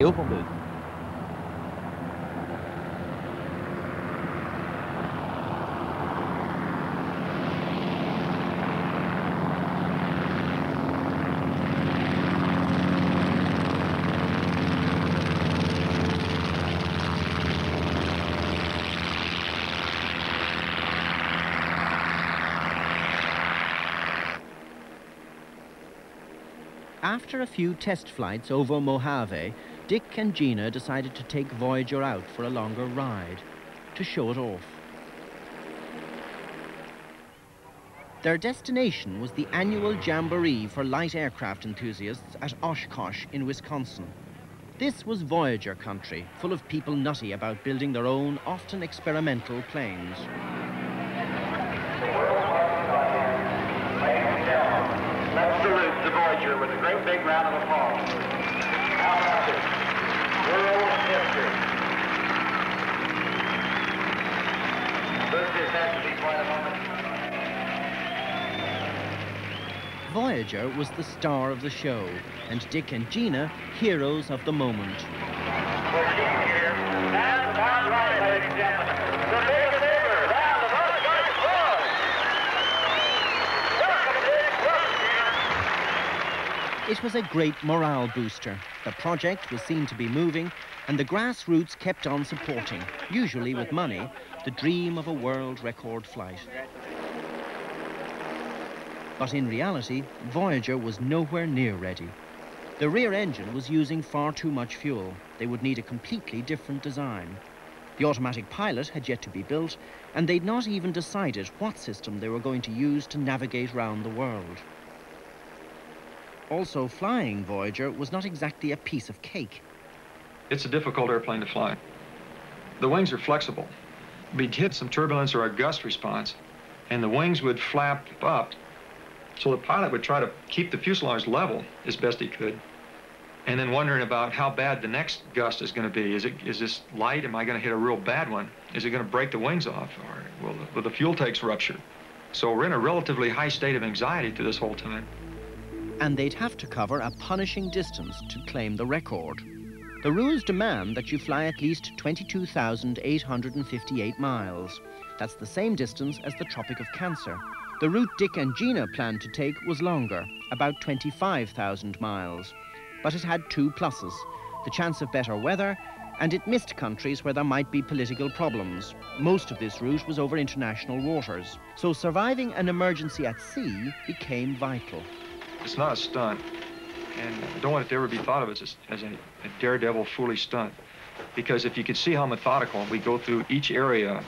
Open booth. After a few test flights over Mojave, Dick and Gina decided to take Voyager out for a longer ride, to show it off. Their destination was the annual Jamboree for light aircraft enthusiasts at Oshkosh in Wisconsin. This was Voyager country, full of people nutty about building their own, often experimental planes. Let's salute the Voyager with a great big round of applause. How about this? World history. This has to be quite a moment. Voyager was the star of the show, and Dick and Gina, heroes of the moment. We're getting here. And that's right, ladies and gentlemen. The big saber, round of Oshkosh Boys. Welcome, Dick. Welcome, Gina. It was a great morale booster. The project was seen to be moving, and the grassroots kept on supporting, usually with money, the dream of a world record flight. But in reality, Voyager was nowhere near ready. The rear engine was using far too much fuel. They would need a completely different design. The automatic pilot had yet to be built, and they'd not even decided what system they were going to use to navigate round the world. Also, flying Voyager was not exactly a piece of cake. It's a difficult airplane to fly. The wings are flexible. We'd hit some turbulence or a gust response, and the wings would flap up, so the pilot would try to keep the fuselage level as best he could, and then wondering about how bad the next gust is going to be. Is this light? Am I going to hit a real bad one? Is it going to break the wings off, or will the fuel tanks rupture? So we're in a relatively high state of anxiety through this whole time. And they'd have to cover a punishing distance to claim the record. The rules demand that you fly at least 22,858 miles. That's the same distance as the Tropic of Cancer. The route Dick and Gina planned to take was longer, about 25,000 miles. But it had two pluses: the chance of better weather, and it missed countries where there might be political problems. Most of this route was over international waters, so surviving an emergency at sea became vital. It's not a stunt, and I don't want it to ever be thought of as a daredevil, foolish stunt. Because if you could see how methodical we go through each area,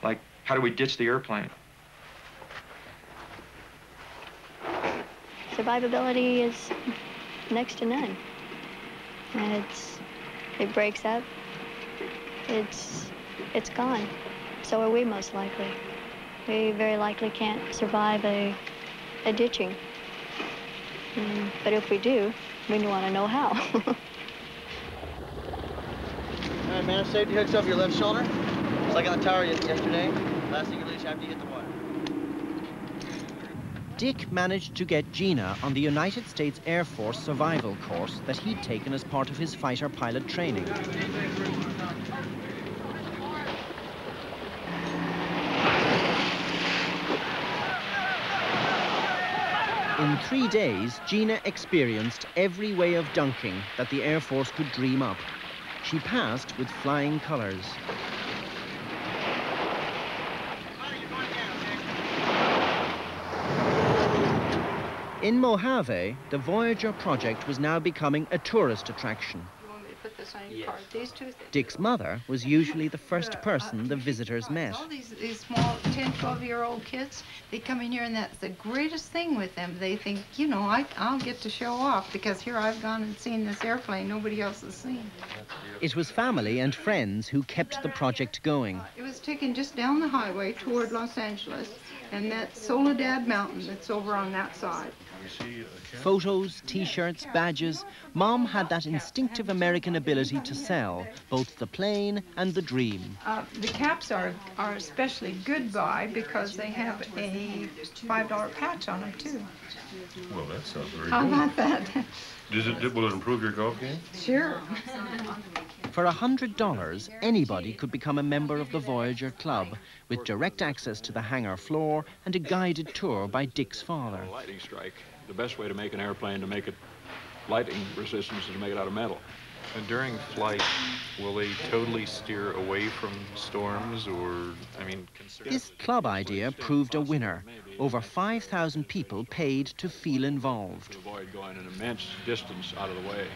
like how do we ditch the airplane? Survivability is next to none. And it breaks up, it's gone. So are we, most likely. We very likely can't survive a ditching. But if we do, we want to know how. All right, man, if safety hooks over your left shoulder. It's like on the tower yesterday. Last thing you release after you hit the water. Dick managed to get Gina on the United States Air Force survival course that he'd taken as part of his fighter pilot training. In 3 days, Gina experienced every way of dunking that the Air Force could dream up. She passed with flying colors. In Mojave, the Voyager project was now becoming a tourist attraction. You want me to put this on your card? These two things. Dick's mother was usually the first person the visitors met. All these small 10, 12-year-old kids, they come in here and that's the greatest thing with them. They think, you know, I'll get to show off because here I've gone and seen this airplane nobody else has seen. It was family and friends who kept the project going. It was taken just down the highway toward Los Angeles, and that Soledad Mountain that's over on that side. Photos, T-shirts, badges. Mom had that instinctive American ability to sell both the plane and the dream. The caps are especially good buy because they have a $5 patch on them too. Well, that sounds very How good. about that? Will it improve your golf game? Sure. For $100, anybody could become a member of the Voyager Club, with direct access to the hangar floor and a guided tour by Dick's father. Lightning strike. The best way to make an airplane to make it lightning resistance is to make it out of metal. And during flight, will they totally steer away from storms, or, I mean... This club idea proved a winner. Over 5,000 people paid to feel involved. To avoid going an immense distance out of the way,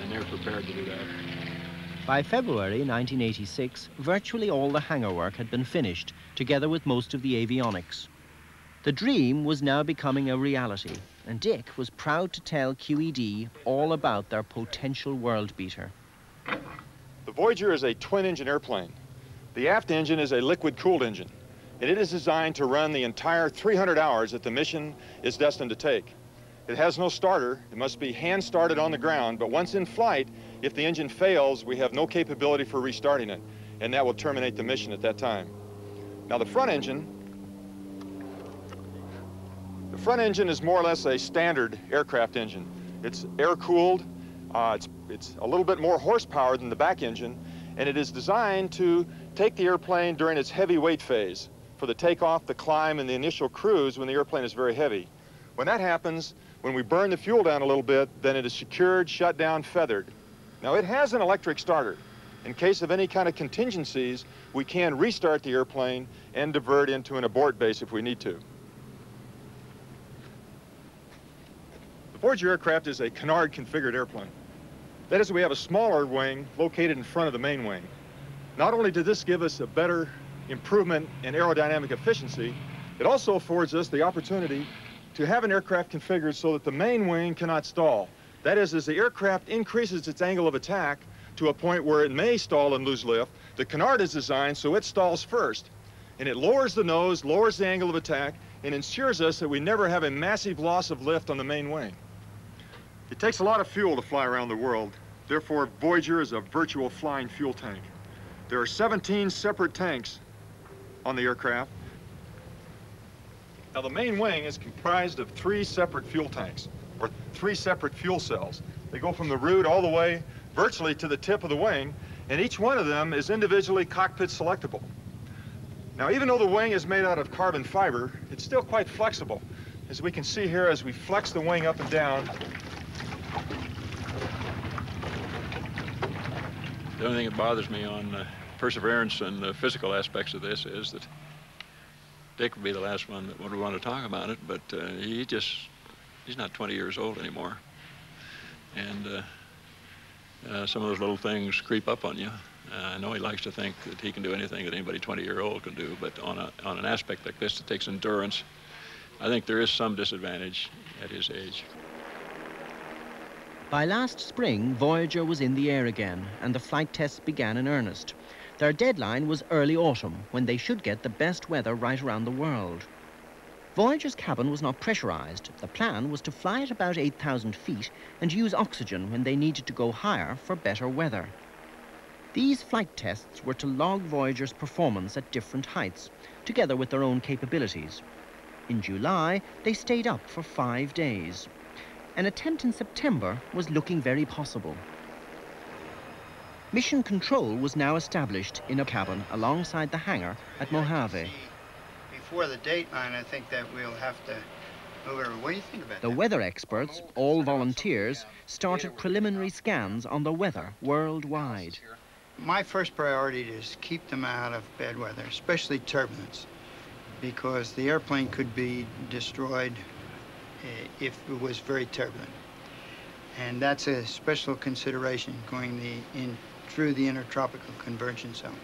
and they're prepared to do that. By February 1986, virtually all the hangar work had been finished, together with most of the avionics. The dream was now becoming a reality, and Dick was proud to tell QED all about their potential world beater. The Voyager is a twin-engine airplane. The aft engine is a liquid-cooled engine, and it is designed to run the entire 300 hours that the mission is destined to take. It has no starter. It must be hand-started on the ground, but once in flight, if the engine fails, we have no capability for restarting it, and that will terminate the mission at that time. Now, the front engine is more or less a standard aircraft engine. It's air-cooled. It's a little bit more horsepower than the back engine, and it is designed to take the airplane during its heavy weight phase for the takeoff, the climb, and the initial cruise when the airplane is very heavy. When that happens, when we burn the fuel down a little bit, then it is secured, shut down, feathered. Now, it has an electric starter. In case of any kind of contingencies, we can restart the airplane and divert into an abort base if we need to. The Voyager aircraft is a canard configured airplane. That is, we have a smaller wing located in front of the main wing. Not only did this give us a better improvement in aerodynamic efficiency, it also affords us the opportunity to have an aircraft configured so that the main wing cannot stall. That is, as the aircraft increases its angle of attack to a point where it may stall and lose lift, the canard is designed so it stalls first. And it lowers the nose, lowers the angle of attack, and ensures us that we never have a massive loss of lift on the main wing. It takes a lot of fuel to fly around the world. Therefore, Voyager is a virtual flying fuel tank. There are 17 separate tanks on the aircraft. Now, the main wing is comprised of 3 separate fuel tanks, or 3 separate fuel cells. They go from the root all the way virtually to the tip of the wing, and each one of them is individually cockpit selectable. Now, even though the wing is made out of carbon fiber, it's still quite flexible. As we can see here, as we flex the wing up and down. The only thing that bothers me on perseverance and the physical aspects of this is that Dick would be the last one that would want to talk about it, but he's not 20 years old anymore. And some of those little things creep up on you. I know he likes to think that he can do anything that anybody 20-year-old can do, but on an aspect like this that takes endurance, I think there is some disadvantage at his age. By last spring, Voyager was in the air again, and the flight tests began in earnest. Their deadline was early autumn, when they should get the best weather right around the world. Voyager's cabin was not pressurized. The plan was to fly at about 8,000 feet and use oxygen when they needed to go higher for better weather. These flight tests were to log Voyager's performance at different heights, together with their own capabilities. In July, they stayed up for 5 days. An attempt in September was looking very possible. Mission control was now established in a cabin alongside the hangar at Mojave. Before the dateline, I think that we'll have to move it. What do you think about that? The weather experts, all volunteers, started preliminary scans on the weather worldwide. My first priority is keep them out of bad weather, especially turbulence, because the airplane could be destroyed if it was very turbulent. And that's a special consideration going through the intertropical convergence zone.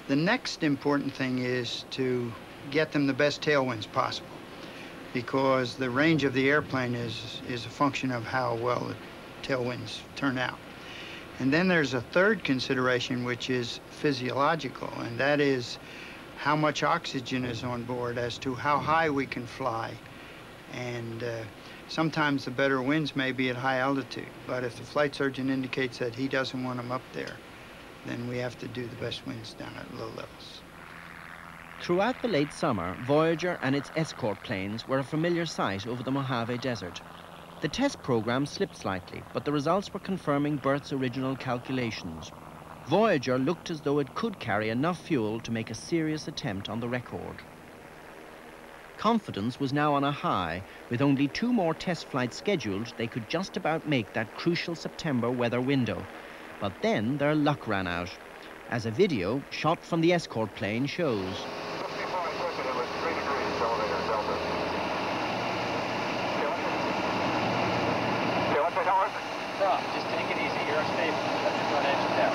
The next important thing is to get them the best tailwinds possible, because the range of the airplane is a function of how well the tailwinds turn out. And then there's a third consideration, which is physiological, and that is how much oxygen is on board as to how high we can fly. And sometimes the better winds may be at high altitude, but if the flight surgeon indicates that he doesn't want them up there, then we have to do the best winds down at low levels. Throughout the late summer, Voyager and its escort planes were a familiar sight over the Mojave Desert. The test program slipped slightly, but the results were confirming Bert's original calculations. Voyager looked as though it could carry enough fuel to make a serious attempt on the record. Confidence was now on a high. With only 2 more test flights scheduled, they could just about make that crucial September weather window. But then their luck ran out, as a video shot from the escort plane shows. Just take it easy. You're unstable. Shut your front engine down.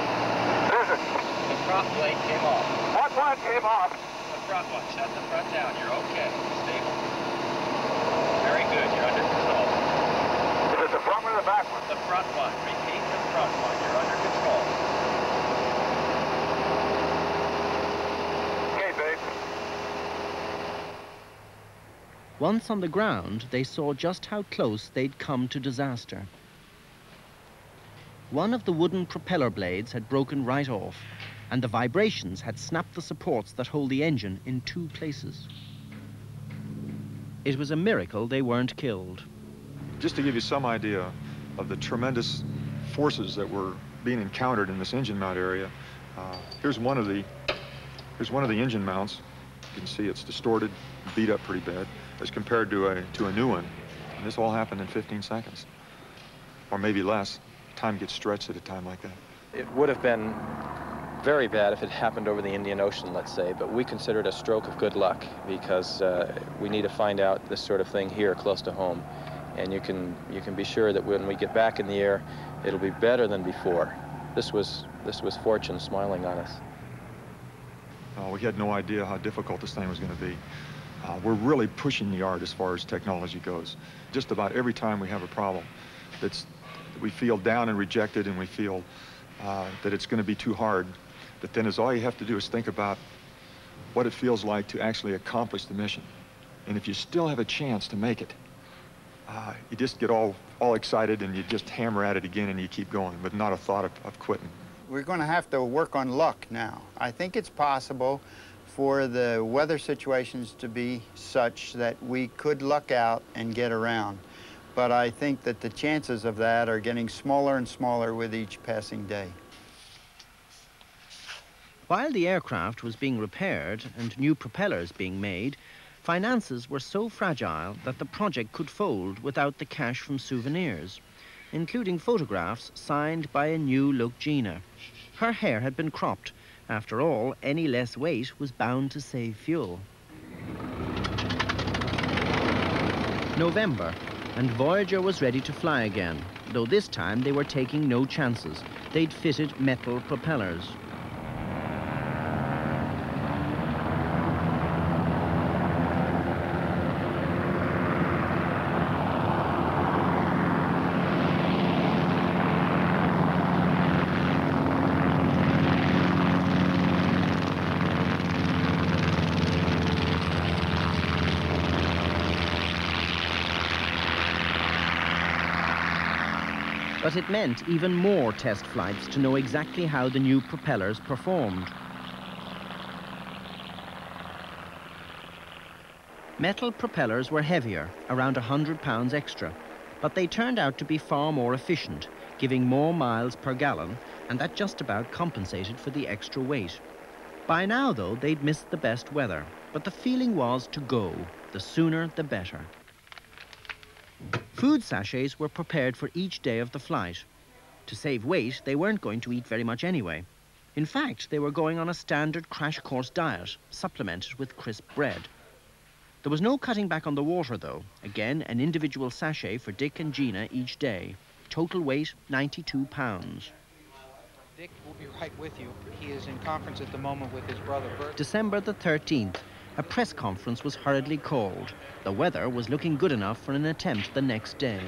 The prop blade came off. What one came off? The front one. Shut the front down. You're okay. Stable. Very good. You're under control. Is it the front one or the back one? The front one. Repeat the front one. You're under control. Okay, babe. Once on the ground, they saw just how close they'd come to disaster. One of the wooden propeller blades had broken right off, and the vibrations had snapped the supports that hold the engine in 2 places. It was a miracle they weren't killed. Just to give you some idea of the tremendous forces that were being encountered in this engine mount area, here's one of the engine mounts. You can see it's distorted, beat up pretty bad, as compared to a new one. And this all happened in 15 seconds, or maybe less. Time gets stretched at a time like that. It would have been very bad if it happened over the Indian Ocean, let's say, but we consider it a stroke of good luck because we need to find out this sort of thing here close to home. And you can be sure that when we get back in the air, it'll be better than before. This was fortune smiling on us. We had no idea how difficult this thing was going to be. We're really pushing the art as far as technology goes. Just about every time we have a problem we feel down and rejected, and we feel that it's going to be too hard, but then all you have to do is think about what it feels like to actually accomplish the mission. And if you still have a chance to make it, you just get all excited and you just hammer at it again and you keep going, but not a thought of quitting. We're going to have to work on luck now. I think it's possible for the weather situations to be such that we could luck out and get around. But I think that the chances of that are getting smaller and smaller with each passing day. While the aircraft was being repaired and new propellers being made, finances were so fragile that the project could fold without the cash from souvenirs, including photographs signed by a new-look Gina. Her hair had been cropped. After all, any less weight was bound to save fuel. November, and Voyager was ready to fly again, though this time they were taking no chances. They'd fitted metal propellers. But it meant even more test flights to know exactly how the new propellers performed. Metal propellers were heavier, around 100 pounds extra, but they turned out to be far more efficient, giving more miles per gallon, and that just about compensated for the extra weight. By now, though, they'd missed the best weather, but the feeling was to go, the sooner the better. Food sachets were prepared for each day of the flight. To save weight, they weren't going to eat very much anyway. In fact, they were going on a standard crash course diet, supplemented with crisp bread. There was no cutting back on the water, though. Again, an individual sachet for Dick and Gina each day. Total weight, 92 pounds. Dick will be right with you. He is in conference at the moment with his brother Bert. December the 13th. A press conference was hurriedly called. The weather was looking good enough for an attempt the next day.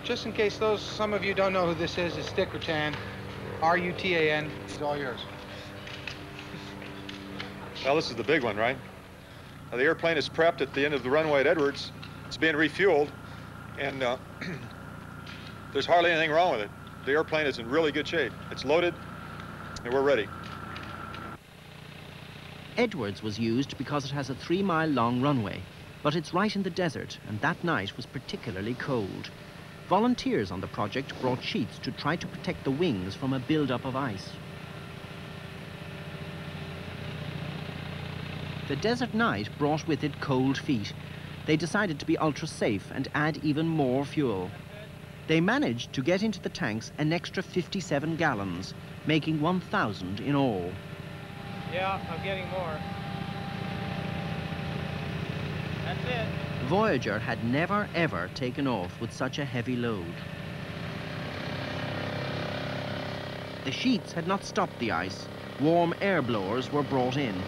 Just in case some of you don't know who this is, it's Dick Rutan, R-U-T-A-N. It's all yours. Well, this is the big one, right? Now, the airplane is prepped at the end of the runway at Edwards. It's being refueled, and there's hardly anything wrong with it. The airplane is in really good shape. It's loaded, and we're ready. Edwards was used because it has a 3-mile-long runway, But it's right in the desert, and that night was particularly cold. Volunteers on the project brought sheets to try to protect the wings from a build-up of ice. The desert night brought with it cold feet. They decided to be ultra-safe and add even more fuel. They managed to get into the tanks an extra 57 gallons, making 1,000 in all. Yeah, I'm getting more. That's it. Voyager had never, ever taken off with such a heavy load. The sheets had not stopped the ice. Warm air blowers were brought in.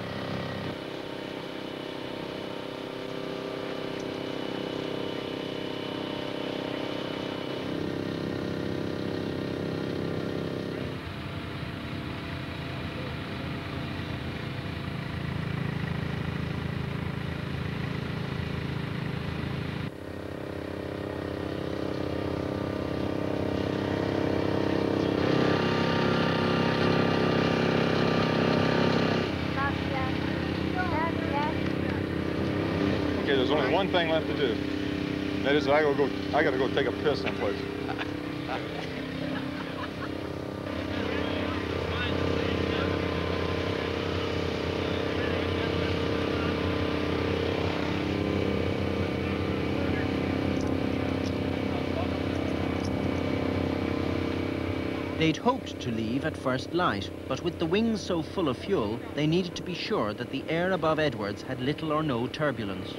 Okay, there's only one thing left to do. That is, I gotta go take a piss someplace. They'd hoped to leave at first light, but with the wings so full of fuel, they needed to be sure that the air above Edwards had little or no turbulence.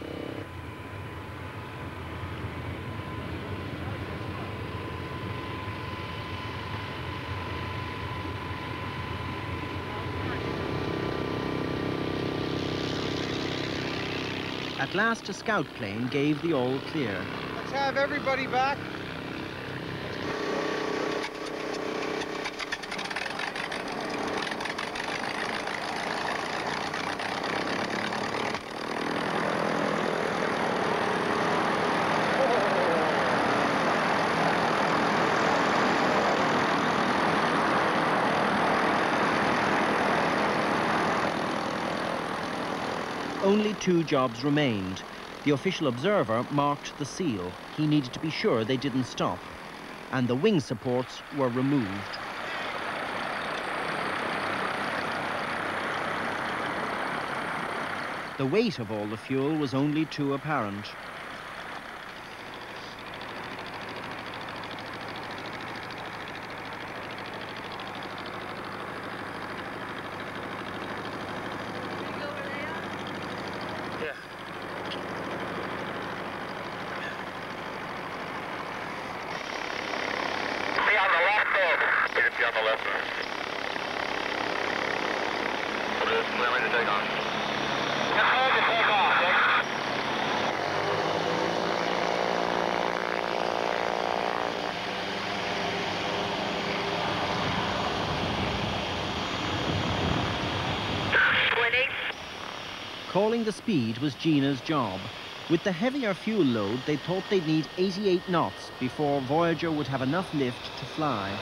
At last, a scout plane gave the all clear. Let's have everybody back. Only 2 jobs remained. The official observer marked the seal. He needed to be sure they didn't stop. And the wing supports were removed. The weight of all the fuel was only too apparent. Calling the speed was Gina's job. With the heavier fuel load, they thought they'd need 88 knots before Voyager would have enough lift to fly.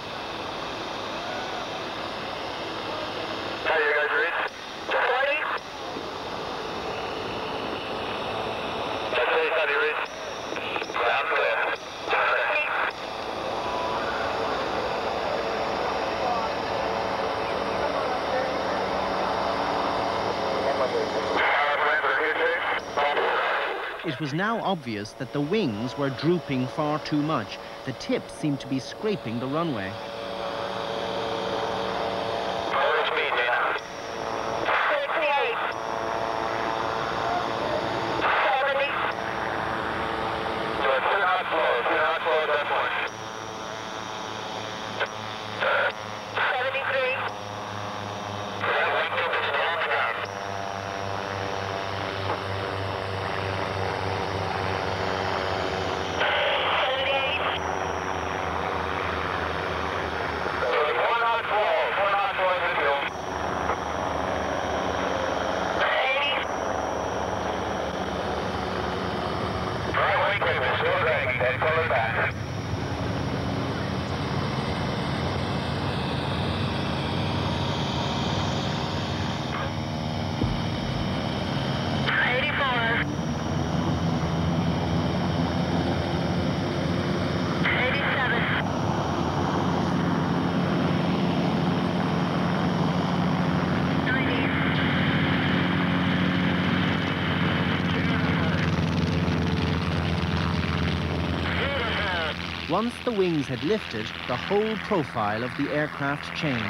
It was now obvious that the wings were drooping far too much. The tips seemed to be scraping the runway. Once the wings had lifted, the whole profile of the aircraft changed.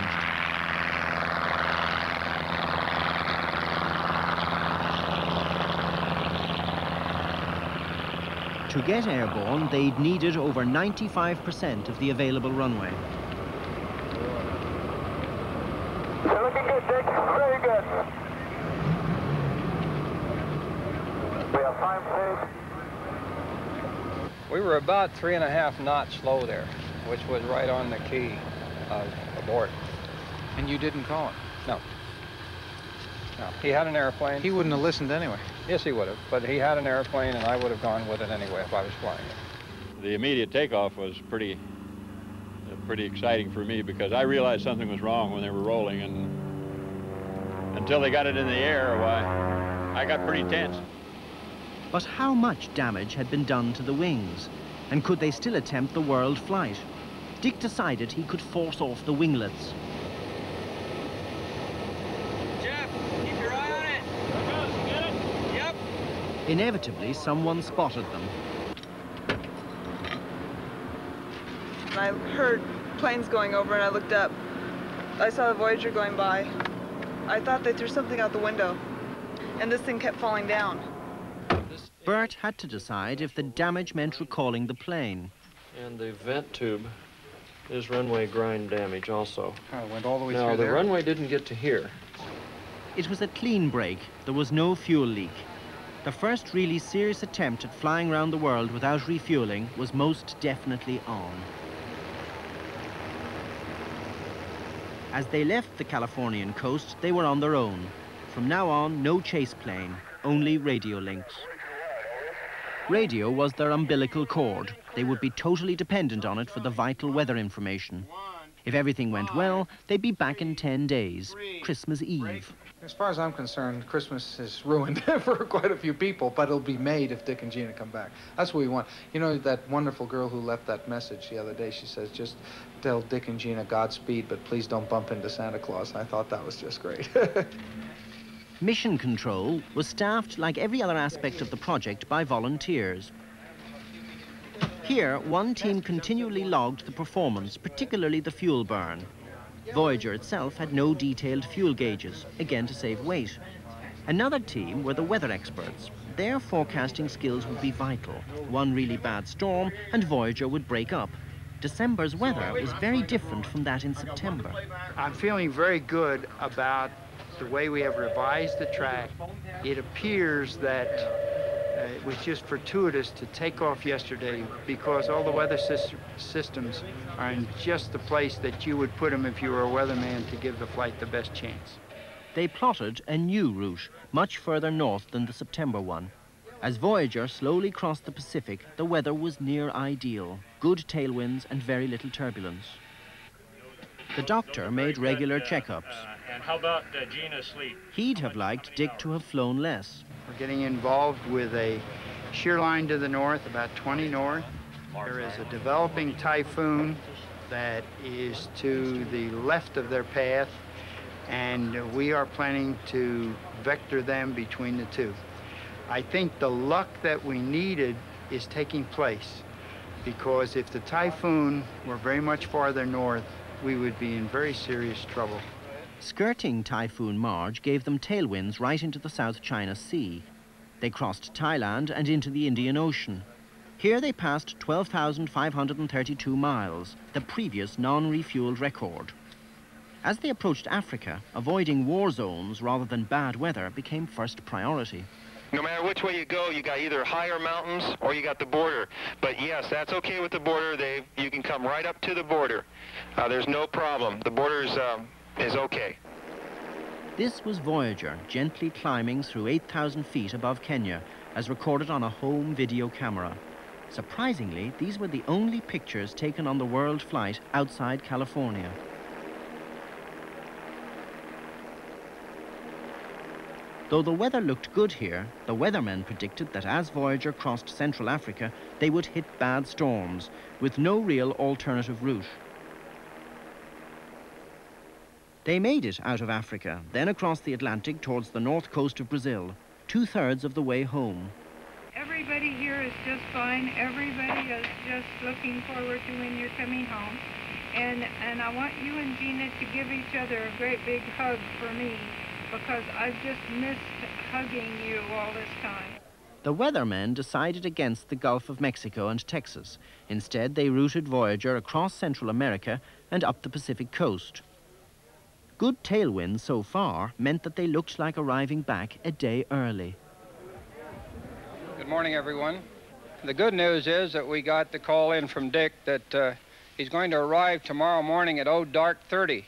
To get airborne, they'd needed over 95% of the available runway. You're looking good, Dick. Very good. We have time, please. We were about 3.5 knots slow there, which was right on the key of abort. And you didn't call it? No. No. He had an airplane. He wouldn't have listened anyway. Yes, he would have, but he had an airplane, and I would have gone with it anyway if I was flying it. The immediate takeoff was pretty exciting for me because I realized something was wrong when they were rolling, and until they got it in the air, why, I got pretty tense. But how much damage had been done to the wings? And could they still attempt the world flight? Dick decided he could force off the winglets. Jeff, keep your eye on it. There it goes, you get it? Yep. Inevitably, someone spotted them. I heard planes going over and I looked up. I saw the Voyager going by. I thought they threw something out the window, and this thing kept falling down. Bert had to decide if the damage meant recalling the plane. And the vent tube is runway grind damage also. Oh, it went all the way now, through there? the runway didn't get to here. It was a clean break. There was no fuel leak. The first really serious attempt at flying around the world without refueling was most definitely on. As they left the Californian coast, they were on their own. From now on, no chase plane, only radio links. Radio was their umbilical cord. They would be totally dependent on it for the vital weather information. If everything went well, they'd be back in 10 days, Christmas Eve. As far as I'm concerned, Christmas is ruined for quite a few people, but it'll be made if Dick and Gina come back. That's what we want. You know, that wonderful girl who left that message the other day, she says, just tell Dick and Gina Godspeed, but please don't bump into Santa Claus. I thought that was just great. Mission Control was staffed like every other aspect of the project by volunteers. Here, one team continually logged the performance, particularly the fuel burn. Voyager itself had no detailed fuel gauges, again to save weight. Another team were the weather experts. Their forecasting skills would be vital. One really bad storm and Voyager would break up. December's weather was very different from that in September. I'm feeling very good about the way we have revised the track. It appears that it was just fortuitous to take off yesterday because all the weather systems are in just the place that you would put them if you were a weatherman to give the flight the best chance. They plotted a new route, much further north than the September one. As Voyager slowly crossed the Pacific, the weather was near ideal. Good tailwinds and very little turbulence. The doctor made regular checkups. And how about Gina's sleep? He'd have liked Dick to have flown less. We're getting involved with a shear line to the north, about 20 north. There is a developing typhoon that is to the left of their path, and we are planning to vector them between the two. I think the luck that we needed is taking place, because if the typhoon were very much farther north, we would be in very serious trouble. Skirting Typhoon Marge gave them tailwinds right into the South China Sea. They crossed Thailand and into the Indian Ocean. Here they passed 12,532 miles, the previous non-refueled record. As they approached Africa, avoiding war zones rather than bad weather became first priority. No matter which way you go, you got either higher mountains or you got the border. But yes, that's okay with the border. You can come right up to the border. There's no problem. The border is okay. This was Voyager gently climbing through 8,000 feet above Kenya, as recorded on a home video camera. Surprisingly, these were the only pictures taken on the world flight outside California. Though the weather looked good here, the weathermen predicted that as Voyager crossed Central Africa, they would hit bad storms, with no real alternative route. They made it out of Africa, then across the Atlantic towards the north coast of Brazil, 2/3 of the way home. Everybody here is just fine. Everybody is just looking forward to when you're coming home. And I want you and Gina to give each other a great big hug for me, because I've just missed hugging you all this time. The weathermen decided against the Gulf of Mexico and Texas. Instead, they routed Voyager across Central America and up the Pacific coast. Good tailwinds so far meant that they looked like arriving back a day early. Good morning, everyone. The good news is that we got the call in from Dick that he's going to arrive tomorrow morning at dark 30.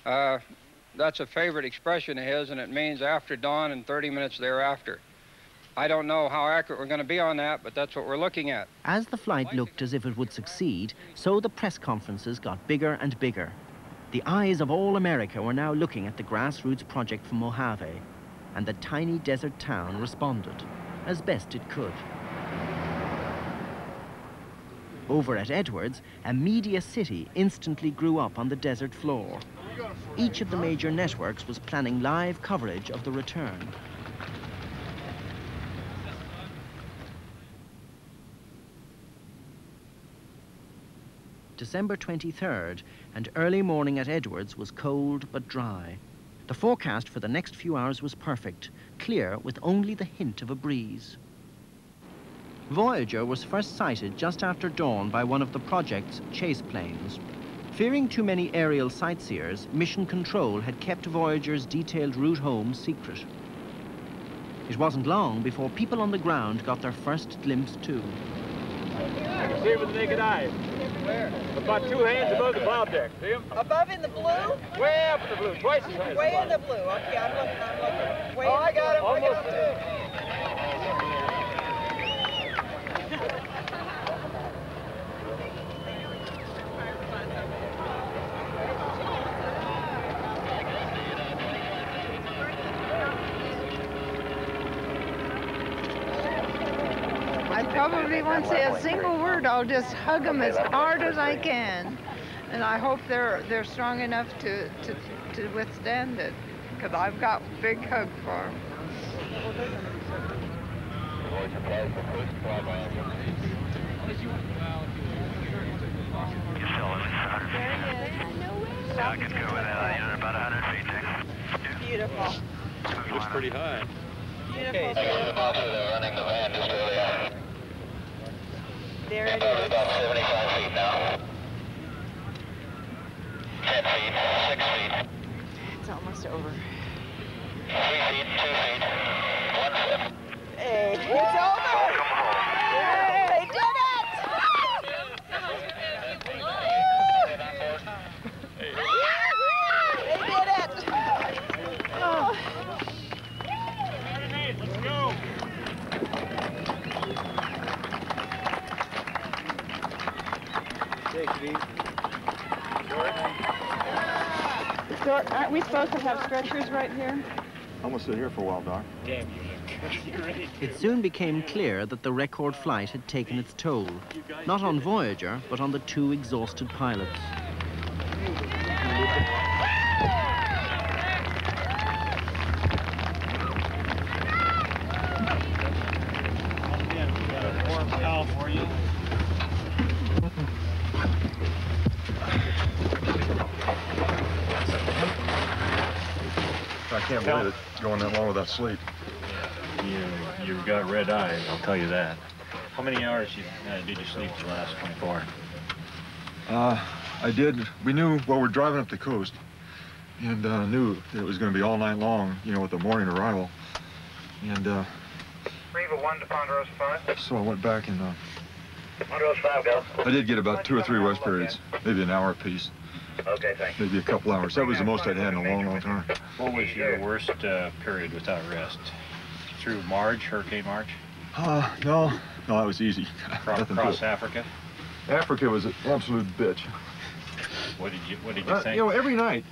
That's a favorite expression of his, and it means after dawn and 30 minutes thereafter. I don't know how accurate we're going to be on that, but that's what we're looking at. As the flight looked as if it would succeed, so the press conferences got bigger and bigger. The eyes of all America were now looking at the grassroots project from Mojave, and the tiny desert town responded as best it could. Over at Edwards, a media city instantly grew up on the desert floor. Each of the major networks was planning live coverage of the return. December 23rd, and early morning at Edwards was cold but dry. The forecast for the next few hours was perfect, clear with only the hint of a breeze. Voyager was first sighted just after dawn by one of the project's chase planes. Fearing too many aerial sightseers, Mission Control had kept Voyager's detailed route home secret. It wasn't long before people on the ground got their first glimpse too. I can see it with the naked eye. Where? About 2 hands above the bow deck. See him? Above in the blue? Way up in the blue, twice as high as Way the in the blue. Okay, I'm looking. Way oh, I got him. Almost. I probably won't say a single word. I'll just hug them as hard as I can. And I hope they're strong enough to withstand it, because I've got a big hug for them. Yeah, I could go with that. You're about 100 feet there. Beautiful. Looks pretty high. Beautiful. Running the van just early on. There it About is. 75 feet now. 10 feet, 6 feet. It's almost over. 3 feet, 2 feet, 1 foot. Hey, it's over! Yay! They did it! They did it! Oh. Let's go! Take it easy. Aren't we supposed to have stretchers right here? I'm gonna sit here for a while, Doc. Damn you, you're great. It soon became clear that the record flight had taken its toll, not on Voyager, but on the two exhausted pilots. Warm towel for you. I can't believe it, going that long without sleep. You've got red eyes, I'll tell you that. How many hours did you sleep the last 24? I did. We knew, well, we're driving up the coast, and knew that it was going to be all night long, you know, with the morning arrival. And RIVA 1 to Ponderosa 5. so I went back and Ponderosa 5, go. I did get about 2 or 3 rest periods, maybe an hour apiece, Okay, thanks. maybe a couple hours. That was the most I'd had in a long, long time. What was your worst period without rest? Through March, Hurricane March? No, that was easy. Across Africa? Africa was an absolute bitch. What did you think? You know, every night,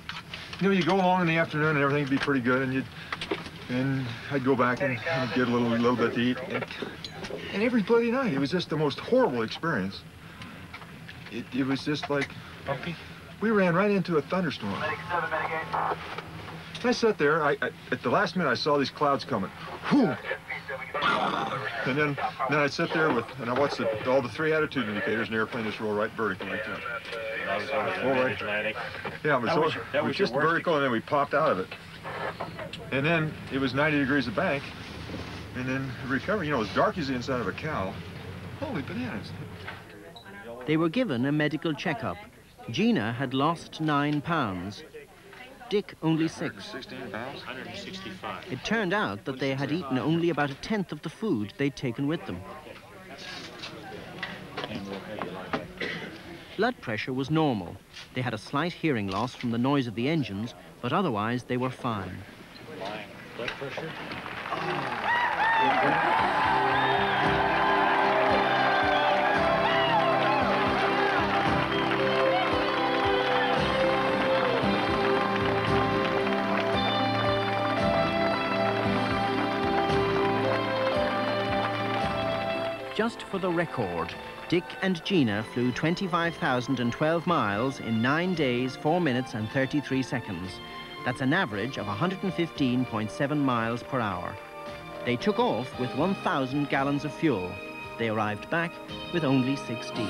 you know, you go along in the afternoon and everything would be pretty good, and I'd go back and get a little bit to eat, and every bloody night it was just the most horrible experience. It was just like we ran right into a thunderstorm. I sat there. At the last minute, I saw these clouds coming. Whew. And then I'd sit there and I watched all the 3 attitude indicators, and the airplane just roll right vertical like that. That was over the mid-Atlantic. Yeah, it was just vertical, and then we popped out of it. And then it was 90 degrees of bank, and then recovery. You know, as dark as the inside of a cow. Holy bananas. They were given a medical checkup. Gina had lost 9 pounds. Dick only 6. 116 pounds? 165. It turned out that they had eaten only about 1/10 of the food they'd taken with them. Blood pressure was normal. They had a slight hearing loss from the noise of the engines, but otherwise they were fine. Blood pressure? Just for the record, Dick and Gina flew 25,012 miles in 9 days, 4 minutes and 33 seconds. That's an average of 115.7 miles per hour. They took off with 1,000 gallons of fuel. They arrived back with only 16.